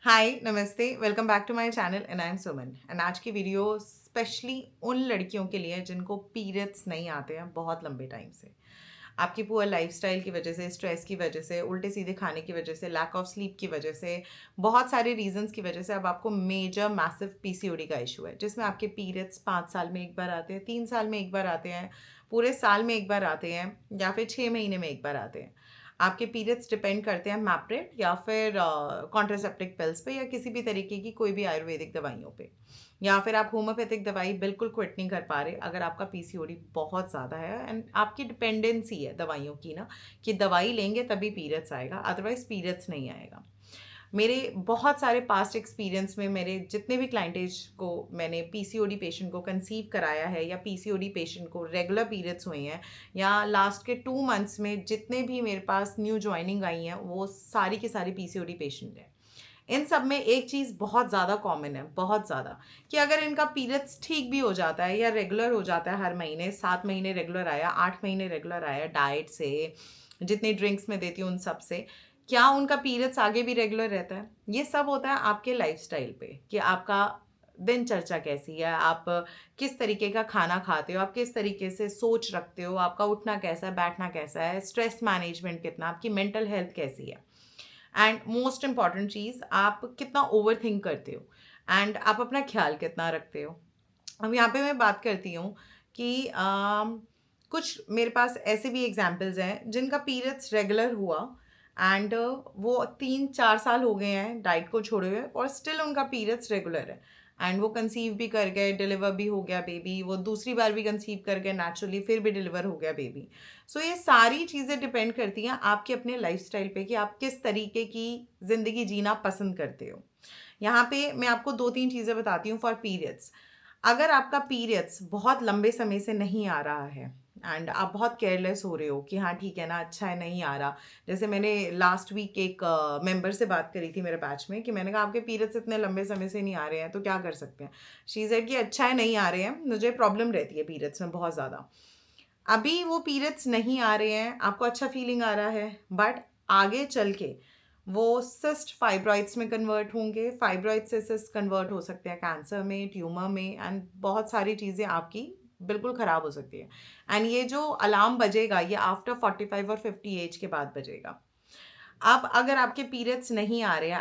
हाय नमस्ते welcome back to my channel and I am Suman and आज की वीडियो स्पेशली उन लड़कियों के लिए जिनको पीरियड्स नहीं आते हैं बहुत लंबे टाइम से। आपकी पुअर लाइफस्टाइल की वजह से, स्ट्रेस की वजह से, उल्टे सीधे खाने की वजह से, लैक ऑफ स्लीप की वजह से, बहुत सारे रीजंस की वजह से अब आपको मेजर मैसिव पीसीओडी का इशू है, जिसमें आपके पीरियड्स 5 साल में एक बार आते हैं, 3 साल में एक बार आते हैं, पूरे साल में एक बार आते हैं, या फिर 6 महीने में एक बार आते हैं। आपके पीरियड्स डिपेंड करते हैं मैप्रेट या फिर कॉन्ट्रासेप्टिक पिल्स पे या किसी भी तरीके की कोई भी आयुर्वेदिक दवाइयों पे, या फिर आप होम्योपैथिक दवाई बिल्कुल क्विट नहीं कर पा रहे अगर आपका पीसीओडी बहुत ज़्यादा है एंड आपकी डिपेंडेंसी है दवाइयों की ना, कि दवाई लेंगे तभी पीरियड्स आएगा, अदरवाइज पीरियड्स नहीं आएगा। मेरे बहुत सारे पास्ट एक्सपीरियंस में मेरे जितने भी क्लाइंटेज को मैंने पीसीओडी पेशेंट को कंसीव कराया है या पीसीओडी पेशेंट को रेगुलर पीरियड्स हुए हैं या लास्ट के 2 मंथ्स में जितने भी मेरे पास न्यू ज्वाइनिंग आई हैं वो सारी की सारी पीसीओडी पेशेंट हैं। इन सब में एक चीज़ बहुत ज़्यादा कॉमन है, बहुत ज़्यादा, कि अगर इनका पीरियड्स ठीक भी हो जाता है या रेगुलर हो जाता है, हर महीने 7 महीने रेगुलर आया, 8 महीने रेगुलर आया, डाइट से जितनी ड्रिंक्स में देती हूँ उन सब से, क्या उनका पीरियड्स आगे भी रेगुलर रहता है? ये सब होता है आपके लाइफस्टाइल पे, कि आपका दिनचर्या कैसी है, आप किस तरीके का खाना खाते हो, आप किस तरीके से सोच रखते हो, आपका उठना कैसा है, बैठना कैसा है, स्ट्रेस मैनेजमेंट कितना, आपकी मेंटल हेल्थ कैसी है, एंड मोस्ट इम्पॉर्टेंट चीज़, आप कितना ओवर थिंक करते हो एंड आप अपना ख्याल कितना रखते हो। अब यहाँ पे मैं बात करती हूँ कि कुछ मेरे पास ऐसे भी एग्जाम्पल्स हैं जिनका पीरियड्स रेगुलर हुआ एंड वो 3-4 साल हो गए हैं डाइट को छोड़े हुए और स्टिल उनका पीरियड्स रेगुलर है एंड वो कंसीव भी कर गए, डिलीवर भी हो गया बेबी, वो दूसरी बार भी कंसीव कर गए नेचुरली, फिर भी डिलीवर हो गया बेबी। सो ये सारी चीज़ें डिपेंड करती हैं आपके अपने लाइफस्टाइल पे कि आप किस तरीके की ज़िंदगी जीना पसंद करते हो। यहाँ पे मैं आपको 2-3 चीज़ें बताती हूँ फॉर पीरियड्स। अगर आपका पीरियड्स बहुत लंबे समय से नहीं आ रहा है एंड आप बहुत केयरलेस हो रहे हो कि हाँ ठीक है ना, अच्छा है, नहीं आ रहा। जैसे मैंने लास्ट वीक एक मेंबर से बात करी थी मेरे बैच में, कि मैंने कहा आपके पीरियड्स इतने लंबे समय से नहीं आ रहे हैं तो क्या कर सकते हैं। शी सेड कि अच्छा है नहीं आ रहे हैं, मुझे प्रॉब्लम रहती है पीरियड्स में बहुत ज़्यादा। अभी वो पीरियड्स नहीं आ रहे हैं, आपको अच्छा फीलिंग आ रहा है, बट आगे चल के वो सिस्ट फाइब्रॉइड्स में कन्वर्ट होंगे, फाइब्रॉइड से सिस्ट कन्वर्ट हो सकते हैं कैंसर में, ट्यूमर में, एंड बहुत सारी चीज़ें आपकी बिल्कुल ख़राब हो सकती है। एंड ये जो अलार्म बजेगा ये आफ्टर 45 और 50 एज के बाद बजेगा। अब अगर आपके पीरियड्स नहीं आ रहे हैं,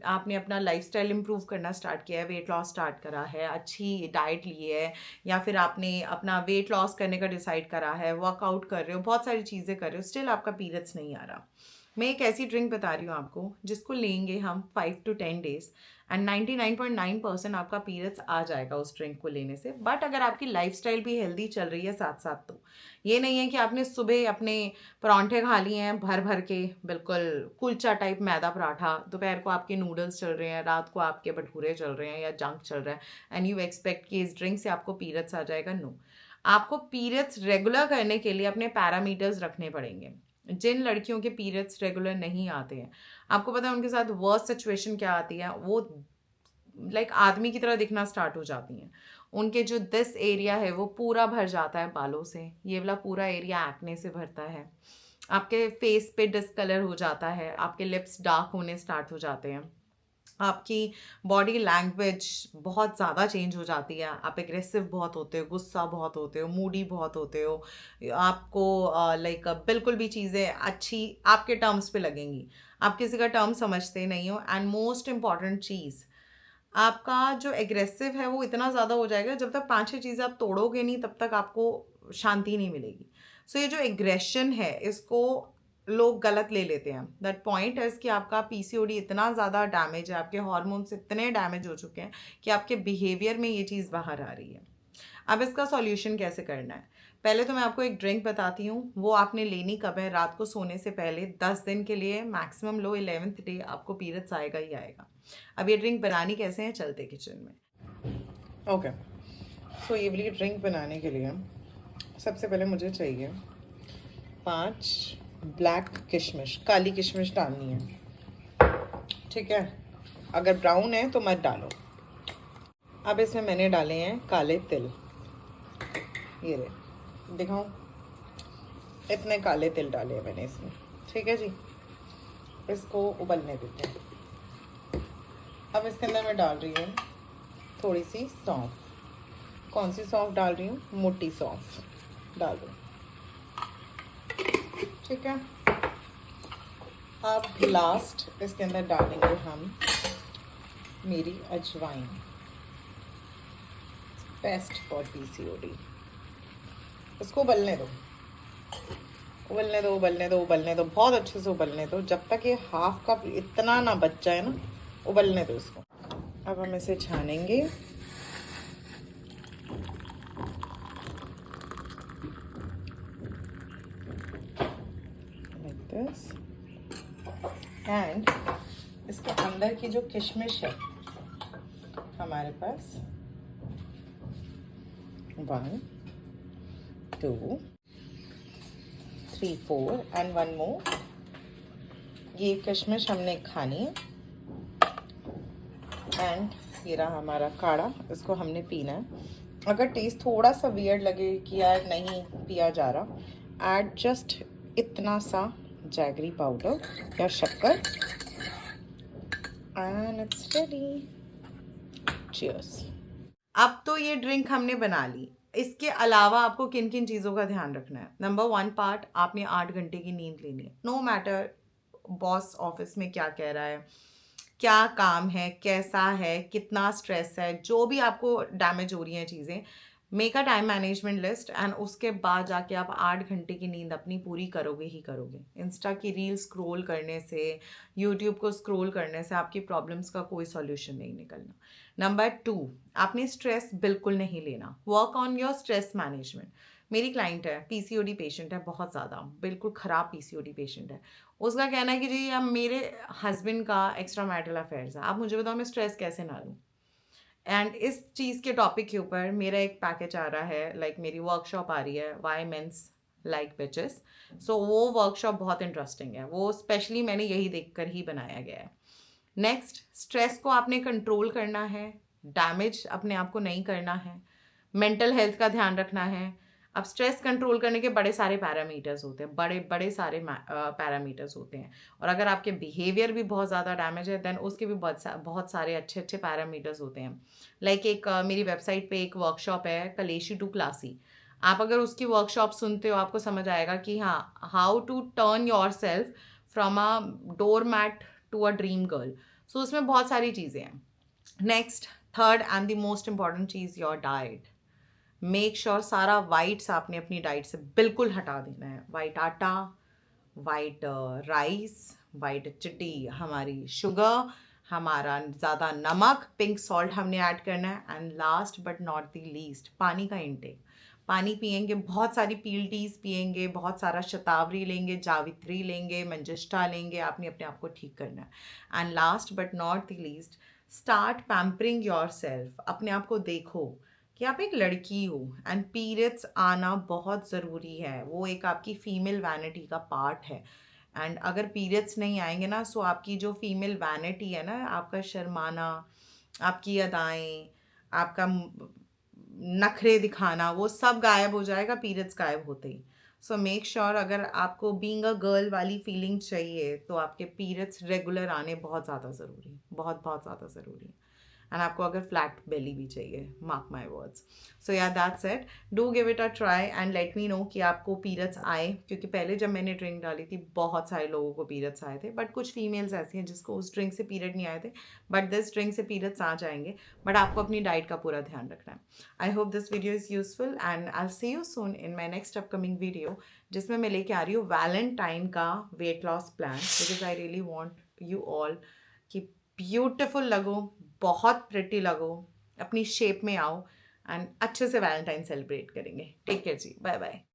आपने अपना लाइफस्टाइल इम्प्रूव करना स्टार्ट किया है, वेट लॉस स्टार्ट करा है, अच्छी डाइट ली है, या फिर आपने अपना वेट लॉस करने का डिसाइड करा है, वर्कआउट कर रहे हो, बहुत सारी चीज़ें कर रहे हो, स्टिल आपका पीरियड्स नहीं आ रहा। मैं एक ऐसी ड्रिंक बता रही हूँ आपको जिसको लेंगे हम 5 to 10 डेज एंड 99.9% आपका पीरियड्स आ जाएगा उस ड्रिंक को लेने से। बट अगर आपकी लाइफस्टाइल भी हेल्दी चल रही है साथ साथ, तो ये नहीं है कि आपने सुबह अपने परांठे खा लिए हैं भर भर के, बिल्कुल कुलचा टाइप मैदा पराठा, दोपहर को आपके नूडल्स चल रहे हैं, रात को आपके भटूरे चल रहे हैं या जंक चल रहा है, एंड यू एक्सपेक्ट कि इस ड्रिंक से आपको पीरियड्स आ जाएगा। नो, आपको पीरियड्स रेगुलर करने के लिए अपने पैरामीटर्स रखने पड़ेंगे। जिन लड़कियों के पीरियड्स रेगुलर नहीं आते हैं, आपको पता है उनके साथ वर्स्ट सिचुएशन क्या आती है, वो लाइक आदमी की तरह दिखना स्टार्ट हो जाती हैं। उनके जो दिस एरिया है वो पूरा भर जाता है बालों से, ये वाला पूरा एरिया एक्ने से भरता है, आपके फेस पे डिस्कलर हो जाता है, आपके लिप्स डार्क होने स्टार्ट हो जाते हैं, आपकी बॉडी लैंग्वेज बहुत ज़्यादा चेंज हो जाती है, आप एग्रेसिव बहुत होते हो, गुस्सा बहुत होते हो, मूडी बहुत होते हो, आपको लाइक बिल्कुल भी चीज़ें अच्छी आपके टर्म्स पे लगेंगी, आप किसी का टर्म समझते नहीं हो। एंड मोस्ट इम्पॉर्टेंट चीज़, आपका जो एग्रेसिव है वो इतना ज़्यादा हो जाएगा, जब तक 5-6 चीज़ें आप तोड़ोगे नहीं तब तक आपको शांति नहीं मिलेगी। सो ये जो एग्रेशन है इसको लोग गलत ले लेते हैं। दैट पॉइंट है कि आपका पीसीओडी इतना ज़्यादा डैमेज है, आपके हॉर्मोन्स इतने डैमेज हो चुके हैं कि आपके बिहेवियर में ये चीज़ बाहर आ रही है। अब इसका सॉल्यूशन कैसे करना है? पहले तो मैं आपको एक ड्रिंक बताती हूँ, वो आपने लेनी कब है, रात को सोने से पहले 10 दिन के लिए, मैक्सिमम लो 11th डे आपको पीरियड्स आएगा ही आएगा। अब ये ड्रिंक बनानी कैसे है, चलते किचन में। ओके, सो ये वाली ड्रिंक बनाने के लिए सबसे पहले मुझे चाहिए 5 ब्लैक किशमिश, काली किशमिश डालनी है, ठीक है। अगर ब्राउन है तो मत डालो। अब इसमें मैंने डाले हैं काले तिल, ये रहे, दिखाऊं, इतने काले तिल डाले हैं मैंने इसमें, ठीक है जी। इसको उबलने देते हैं। अब इसके अंदर मैं डाल रही हूँ थोड़ी सी सौंफ। कौन सी सौंफ डाल रही हूँ? मोटी सौंफ डाल रही हूँ, ठीक है। अब लास्ट इसके अंदर डालेंगे हम मेरी अजवाइन, बेस्ट फॉर पीसीओडी। इसको उबलने दो, उबलने दो, उबलने दो, उबलने दो, बहुत अच्छे से उबलने दो, जब तक ये हाफ कप इतना ना बच जाए ना, उबलने दो इसको। अब हम इसे छानेंगे। Like this. एंड इसके अंदर की जो किशमिश है हमारे पास, 1 2 3 4 एंड 1 मोर, ये किशमिश हमने खानी है। एंड ये रहा हमारा काढ़ा, इसको हमने पीना है। अगर टेस्ट थोड़ा सा वियर्ड लगे कि यार नहीं पिया जा रहा, ऐड जस्ट इतना सा जैगरी पाउडर या शक्कर, एंड इट्स रेडी। चीयर्स। अब तो ये ड्रिंक हमने बना ली। इसके अलावा आपको किन किन चीज़ों का ध्यान रखना है? नंबर 1 पार्ट, आपने 8 घंटे की नींद लेनी है। नो मैटर बॉस ऑफिस में क्या कह रहा है, क्या काम है, कैसा है, कितना स्ट्रेस है, जो भी आपको डैमेज हो रही हैं चीज़ें, make a time management list and उसके बाद जाके आप 8 घंटे की नींद अपनी पूरी करोगे ही करोगे। इंस्टा की रील स्क्रॉल करने से, यूट्यूब को स्क्रॉल करने से आपकी प्रॉब्लम्स का कोई सॉल्यूशन नहीं निकलना। नंबर 2, आपने स्ट्रेस बिल्कुल नहीं लेना। Work on your stress management. मेरी क्लाइंट है, पीसीओडी पेशेंट है, बहुत ज़्यादा, बिल्कुल ख़राब पीसीओडी पेशेंट है। उसका कहना है कि जी अब मेरे हस्बैंड का एक्स्ट्रा मैरिटल अफेयर्स है, आप मुझे बताओ मैं स्ट्रेस कैसे ना लूँ। एंड इस चीज़ के टॉपिक के ऊपर मेरा एक पैकेज आ रहा है, लाइक मेरी वर्कशॉप आ रही है, वाई मेंस लाइक बिचेस। सो वो वर्कशॉप बहुत इंटरेस्टिंग है, वो स्पेशली मैंने यही देखकर ही बनाया गया है। नेक्स्ट, स्ट्रेस को आपने कंट्रोल करना है, डैमेज अपने आप को नहीं करना है, मेंटल हेल्थ का ध्यान रखना है। अब स्ट्रेस कंट्रोल करने के बड़े सारे पैरामीटर्स होते हैं, बड़े बड़े सारे पैरामीटर्स होते हैं, और अगर आपके बिहेवियर भी बहुत ज़्यादा डैमेज है देन उसके भी बहुत सारे अच्छे अच्छे पैरामीटर्स होते हैं। लाइक एक मेरी वेबसाइट पे एक वर्कशॉप है, कलेशी टू क्लासी। आप अगर उसकी वर्कशॉप सुनते हो आपको समझ आएगा कि हाँ, how to turn yourself from a doormat to a dream girl. So उसमें बहुत सारी चीज़ें हैं। Next, third and the most important चीज़, योर डाइट। मेक श्योर सारा वाइट्स आपने अपनी डाइट से बिल्कुल हटा देना है। वाइट आटा, वाइट राइस, वाइट चिट्टी हमारी शुगर, हमारा ज़्यादा नमक, पिंक सॉल्ट हमने ऐड करना है। And last but not the least, पानी का इंटेक। पानी पियेंगे, बहुत सारी पील टीज पियेंगे, बहुत सारा शतावरी लेंगे, जावित्री लेंगे, मंजिष्ठा लेंगे, आपने अपने आप को ठीक करना है। And last but not the least, start pampering your self. अपने आप को देखो कि आप एक लड़की हो, एंड पीरियड्स आना बहुत ज़रूरी है, वो एक आपकी फीमेल वैनिटी का पार्ट है। एंड अगर पीरियड्स नहीं आएंगे ना, सो आपकी जो फीमेल वैनिटी है ना, आपका शर्माना, आपकी अदाएं, आपका नखरे दिखाना, वो सब गायब हो जाएगा पीरियड्स गायब होते ही। सो मेक श्योर अगर आपको बीइंग अ गर्ल वाली फीलिंग चाहिए तो आपके पीरियड्स रेगुलर आने बहुत ज़्यादा ज़रूरी, बहुत बहुत ज़्यादा ज़रूरी है। एंड आपको अगर फ्लैट बेली भी चाहिए, मार्क माई वर्ड्स। सो या that's it, do give it a try and let me know कि आपको पीरियड्स आए, क्योंकि पहले जब मैंने ड्रिंक डाली थी बहुत सारे लोगों को पीरियड्स आए थे, बट कुछ फीमेल्स ऐसी हैं जिसको उस ड्रिंक से पीरियड नहीं आए थे, बट दिस ड्रिंक से पीरियड्स आ जाएंगे। बट आपको अपनी डाइट का पूरा ध्यान रखना है। I hope this video is useful and I see you soon in my next upcoming video, जिसमें मैं लेके आ रही हूँ वैलेंटाइन का weight loss plan, because I really want you all कि ब्यूटिफुल लगो, बहुत प्रिटी लगो, अपनी शेप में आओ, एंड अच्छे से वैलेंटाइन सेलिब्रेट करेंगे। टेक केयर जी, बाय बाय।